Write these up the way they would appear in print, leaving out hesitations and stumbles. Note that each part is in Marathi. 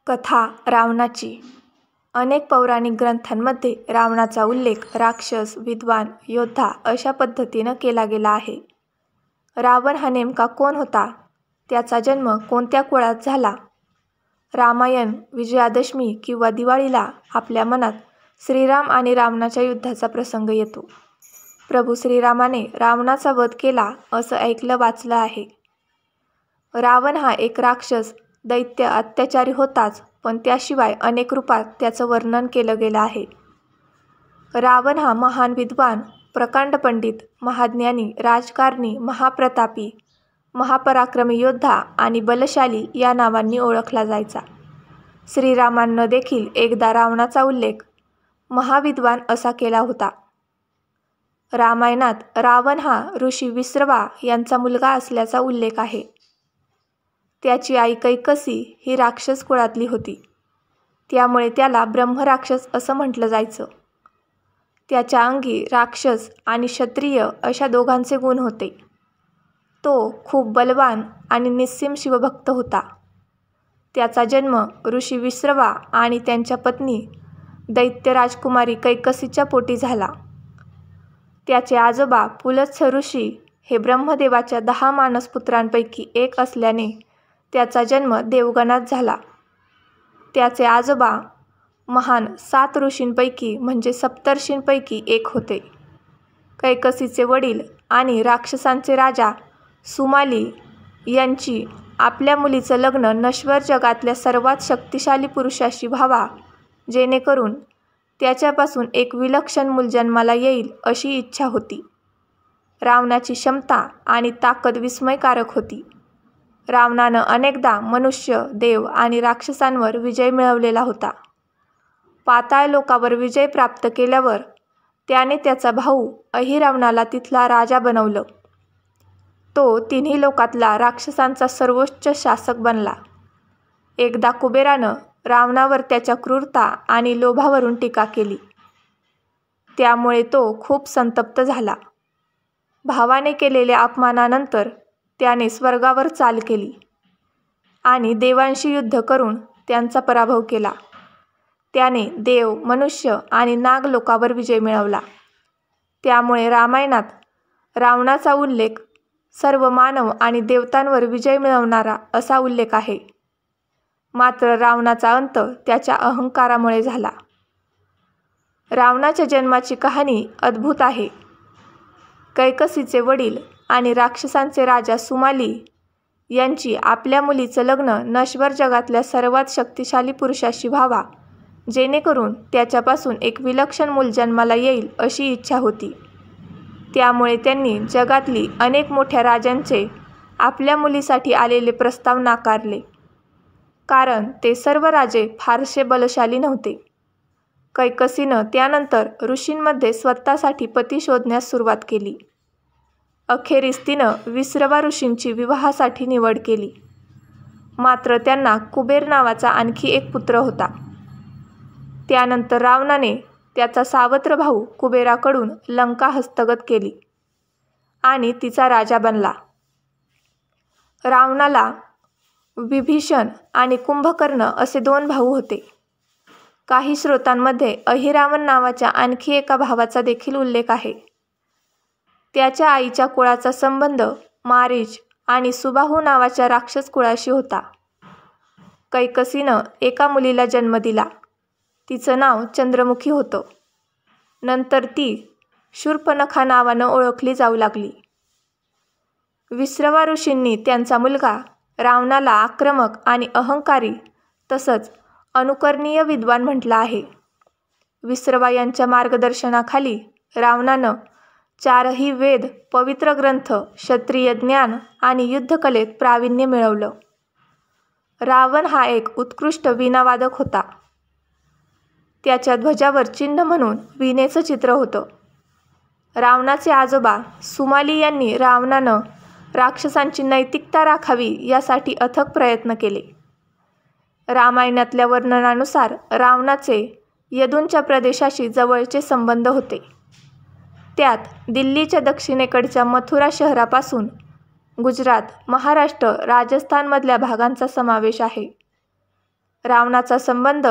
कथा रावणाची. अनेक पौराणिक ग्रंथांमध्ये रावणाचा उल्लेख राक्षस, विद्वान, योद्धा अशा पद्धतीनं केला गेला आहे. रावण हा नेमका कोण होता? त्याचा जन्म कोणत्या कुळात झाला? रामायण, विजयादशमी किंवा दिवाळीला आपल्या मनात श्रीराम आणि रावणाच्या युद्धाचा प्रसंग येतो. प्रभू श्रीरामाने रावणाचा वध केला असं ऐकलं वाचलं आहे. रावण हा एक राक्षस, दैत्य, अत्याचारी होताच, पण त्याशिवाय अनेक रूपात त्याचं वर्णन केलं गेलं आहे. रावण हा महान विद्वान, प्रकांड पंडित, महाज्ञानी, राजकारणी, महाप्रतापी, महापराक्रमी योद्धा आणि बलशाली या नावांनी ओळखला जायचा. श्रीरामानं देखील एकदा रावणाचा उल्लेख महाविद्वान असा केला होता. रामायणात रावण हा ऋषी विश्रवा यांचा मुलगा असल्याचा उल्लेख आहे. त्याची आई कैकसी ही राक्षस कुळातली होती, त्यामुळे त्याला ब्रह्मराक्षस असं म्हटलं जायचं. त्याच्या अंगी राक्षस आणि क्षत्रिय अशा दोघांचे गुण होते. तो खूप बलवान आणि निस्सीम शिवभक्त होता. त्याचा जन्म ऋषी विश्रवा आणि त्यांच्या पत्नी दैत्य राजकुमारी कैकसीच्या पोटी झाला. त्याचे आजोबा पुलत्स ऋषी हे ब्रह्मदेवाच्या 10 मानसपुत्रांपैकी एक असल्याने त्याचा जन्म देवगणात झाला. त्याचे आजोबा महान 7 ऋषींपैकी म्हणजे सप्तर्षींपैकी एक होते. कैकसीचे वडील आणि राक्षसांचे राजा सुमाली यांची आपल्या मुलीचं लग्न नश्वर जगातल्या सर्वात शक्तिशाली पुरुषाशी व्हावा, जेणेकरून त्याच्यापासून एक विलक्षण मूल जन्माला येईल अशी इच्छा होती. रावणाची क्षमता आणि ताकद विस्मयकारक होती. रावणानं अनेकदा मनुष्य, देव आणि राक्षसांवर विजय मिळवलेला होता. पाताळ लोकावर विजय प्राप्त केल्यावर त्याने त्याचा भाऊ अहिरावणाला तिथला राजा बनवलं. तो तिन्ही लोकातला राक्षसांचा सर्वोच्च शासक बनला. एकदा कुबेरानं रावणावर त्याच्या क्रूरता आणि लोभावरून टीका केली. त्यामुळे तो खूप संतप्त झाला. भावाने केलेल्या अपमानानंतर त्याने स्वर्गावर चाल केली आणि देवांशी युद्ध करून त्यांचा पराभव केला. त्याने देव, मनुष्य आणि नाग लोकावर विजय मिळवला. त्यामुळे रामायणात रावणाचा उल्लेख सर्व मानव आणि देवतांवर विजय मिळवणारा असा उल्लेख आहे. मात्र रावणाचा अंत त्याच्या अहंकारामुळे झाला. रावणाच्या जन्माची कहाणी अद्भुत आहे. कैकसीचे वडील आणि राक्षसांचे राजा सुमाली यांची आपल्या मुलीचं लग्न नश्वर जगातल्या सर्वात शक्तिशाली पुरुषाशी व्हावा, जेणेकरून त्याच्यापासून एक विलक्षण मूल जन्माला येईल अशी इच्छा होती. त्यामुळे त्यांनी जगातली अनेक मोठ्या राजांचे आपल्या मुलीसाठी आलेले प्रस्ताव नाकारले, कारण ते सर्व राजे फारसे बलशाली नव्हते. कैकसीनं त्यानंतर ऋषींमध्ये स्वतःसाठी पती शोधण्यास सुरुवात केली. अखेरीस तिनं विश्रवा ऋषींची विवाहासाठी निवड केली. मात्र त्यांना कुबेर नावाचा आणखी एक पुत्र होता. त्यानंतर रावणाने त्याचा सावत्र भाऊ कुबेराकडून लंका हस्तगत केली आणि तिचा राजा बनला. रावणाला विभीषण आणि कुंभकर्ण असे 2 भाऊ होते. काही स्रोतांमध्ये अहिरावण नावाच्या आणखी एका भावाचा देखील उल्लेख आहे. त्याच्या आईच्या कुळाचा संबंध मारीच आणि सुबाहू नावाच्या राक्षस कुळाशी होता. कैकसीनं एका मुलीला जन्म दिला. तिचं नाव चंद्रमुखी होतं. नंतर ती शूर्पणखा नावानं ओळखली जाऊ लागली. विश्रवा ऋषींनी त्यांचा मुलगा रावणाला आक्रमक आणि अहंकारी तसंच अनुकरणीय विद्वान म्हटलं आहे. विश्रवा यांच्या मार्गदर्शनाखाली रावणानं 4ही वेद, पवित्र ग्रंथ, क्षत्रिय ज्ञान आणि युद्धकलेत प्रावीण्य मिळवलं. रावण हा एक उत्कृष्ट वीणावादक होता. त्याच्या ध्वजावर चिन्ह म्हणून वीणेचं चित्र होतं. रावणाचे आजोबा सुमाली यांनी रावणानं राक्षसांची नैतिकता राखावी यासाठी अथक प्रयत्न केले. रामायणातल्या वर्णनानुसार रावणाचे यदूंच्या प्रदेशाशी जवळचे संबंध होते. त्यात दिल्लीच्या दक्षिणेकडच्या मथुरा शहरापासून गुजरात, महाराष्ट्र, राजस्थानमधल्या भागांचा समावेश आहे. रावणाचा संबंध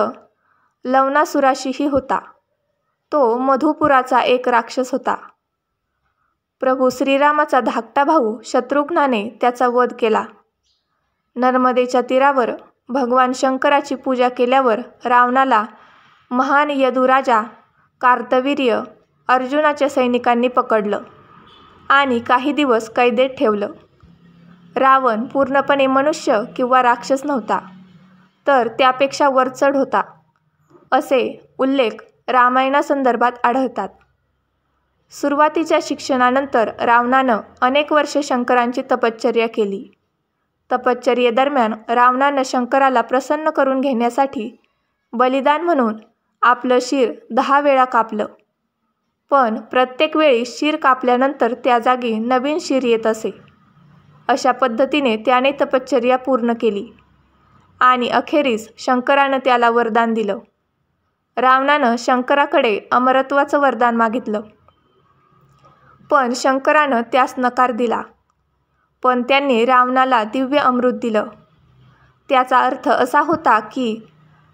लवणासुराशीही होता. तो मधुपुराचा एक राक्षस होता. प्रभू श्रीरामाचा धाकटा भाऊ शत्रुघ्नाने त्याचा वध केला. नर्मदेच्या तीरावर भगवान शंकराची पूजा केल्यावर रावणाला महान यदुराजा कार्तवीर्य अर्जुनाच्या सैनिकांनी पकडलं आणि काही दिवस कैदेत ठेवलं. रावण पूर्णपणे मनुष्य किंवा राक्षस नव्हता, तर त्यापेक्षा वरचढ होता, असे उल्लेख रामायणासंदर्भात आढळतात. सुरुवातीच्या शिक्षणानंतर रावणानं अनेक वर्षे शंकरांची तपश्चर्या केली. तपश्चर्येदरम्यान रावणानं शंकराला प्रसन्न करून घेण्यासाठी बलिदान म्हणून आपलं शिर 10 वेळा कापलं. पण प्रत्येक वेळी शिर कापल्यानंतर त्या जागी नवीन शिर येत असे. अशा पद्धतीने त्याने तपश्चर्या पूर्ण केली आणि अखेरीस शंकरानं त्याला वरदान दिलं. रावणानं शंकराकडे अमरत्वाचं वरदान मागितलं, पण शंकरानं त्यास नकार दिला. पण त्यांनी रावणाला दिव्य अमृत दिलं. त्याचा अर्थ असा होता की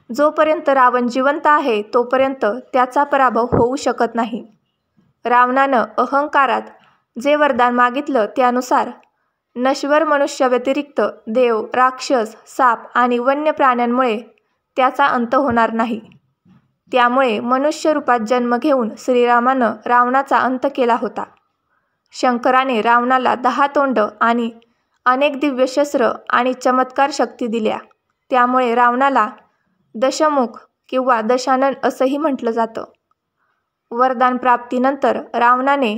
जोपर्यंत रावण जिवंत आहे तोपर्यंत त्याचा पराभव होऊ शकत नाही. रावणानं अहंकारात जे वरदान मागितलं त्यानुसार नश्वर मनुष्याव्यतिरिक्त देव, राक्षस, साप आणि वन्य प्राण्यांमुळे त्याचा अंत होणार नाही. त्यामुळे मनुष्य रूपात जन्म घेऊन श्रीरामानं रावणाचा अंत केला होता. शंकराने रावणाला 10 तोंड आणि अनेक दिव्य शस्त्र आणि चमत्कार शक्ती दिल्या. त्यामुळे रावणाला दशमुख किंवा दशानन असंही म्हटलं जातं. वरदान प्राप्तीनंतर रावणाने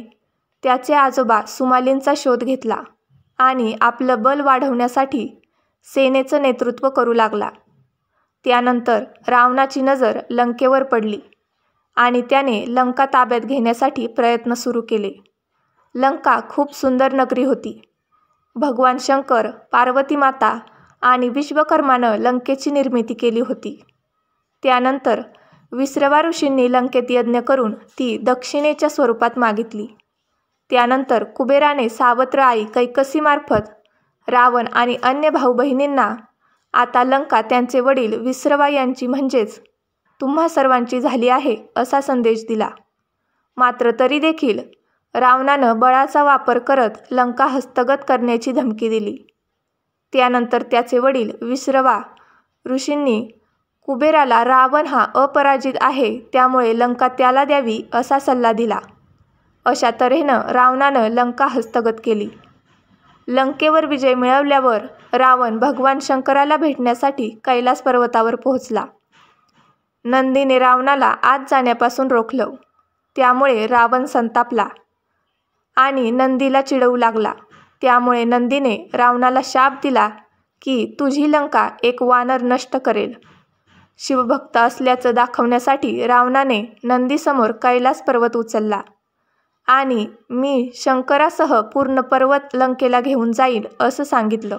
त्याचे आजोबा सुमालींचा शोध घेतला आणि आपलं बल वाढवण्यासाठी सेनेचं नेतृत्व करू लागला. त्यानंतर रावणाची नजर लंकेवर पडली आणि त्याने लंका ताब्यात घेण्यासाठी प्रयत्न सुरू केले. लंका खूप सुंदर नगरी होती. भगवान शंकर, पार्वती माता आणि विश्वकर्मानं लंकेची निर्मिती केली होती. त्यानंतर विश्रवा ऋषींनी लंकेत यज्ञ करून ती दक्षिणेच्या स्वरूपात मागितली. त्यानंतर कुबेराने सावत्र आई कैकसीमार्फत रावण आणि अन्य भाऊ बहिणींना आता लंका त्यांचे वडील विश्रवा यांची म्हणजेच तुम्हा सर्वांची झाली आहे असा संदेश दिला. मात्र तरी देखील रावणानं बळाचा वापर करत लंका हस्तगत करण्याची धमकी दिली. त्यानंतर त्याचे वडील विश्रवा ऋषींनी कुबेराला रावण हा अपराजित आहे त्यामुळे लंका त्याला द्यावी असा सल्ला दिला. अशा तऱ्हेनं रावणानं लंका हस्तगत केली. लंकेवर विजय मिळवल्यावर रावण भगवान शंकराला भेटण्यासाठी कैलास पर्वतावर पोहोचला. नंदीने रावणाला आत जाण्यापासून रोखलं. त्यामुळे रावण संतापला आणि नंदीला चिडवू लागला. त्यामुळे नंदीने रावणाला शाप दिला की तुझी लंका एक वानर नष्ट करेल. शिवभक्त असल्याचं दाखवण्यासाठी रावणाने नंदीसमोर कैलास पर्वत उचलला आणि मी शंकरासह पूर्ण पर्वत लंकेला घेऊन जाईल असं सांगितलं.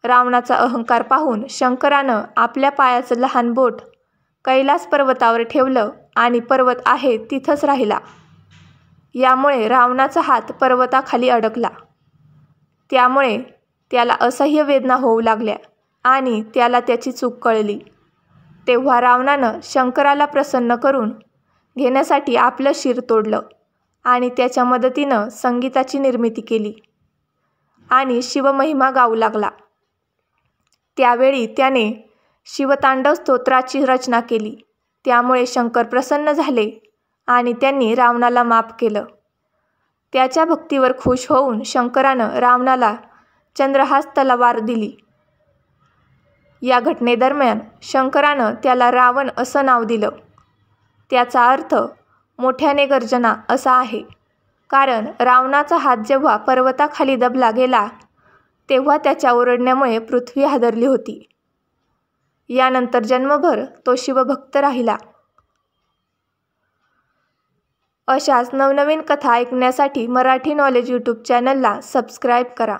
रावणाचा अहंकार पाहून शंकरानं आपल्या पायाचं लहान बोट कैलास पर्वतावर ठेवलं आणि पर्वत आहे तिथंच राहिला. यामुळे रावणाचा हात पर्वताखाली अडकला. त्यामुळे त्याला असह्य वेदना होऊ लागल्या आणि त्याला त्याची चूक कळली. तेव्हा रावणानं शंकराला प्रसन्न करून घेण्यासाठी आपलं शिर तोडलं आणि त्याच्या मदतीनं संगीताची निर्मिती केली आणि शिवमहिमा गाऊ लागला. त्यावेळी त्याने शिवतांडव स्तोत्राची रचना केली. त्यामुळे शंकर प्रसन्न झाले आणि त्यांनी रावणाला माफ केलं. त्याच्या भक्तीवर खुश होऊन शंकरानं रावणाला चंद्रहास तलवार दिली. या घटनेदरम्यान शंकरानं त्याला रावण असं नाव दिलं. त्याचा अर्थ मोठ्याने गर्जना असा आहे, कारण रावणाचा हात जेव्हा पर्वताखाली दबला गेला तेव्हा त्याच्या ओरडण्यामुळे पृथ्वी हादरली होती. यानंतर जन्मभर तो शिवभक्त राहिला. अशाच नवनवीन कथा ऐकण्यासाठी मराठी नॉलेज यूट्यूब चॅनलला सबस्क्राईब करा.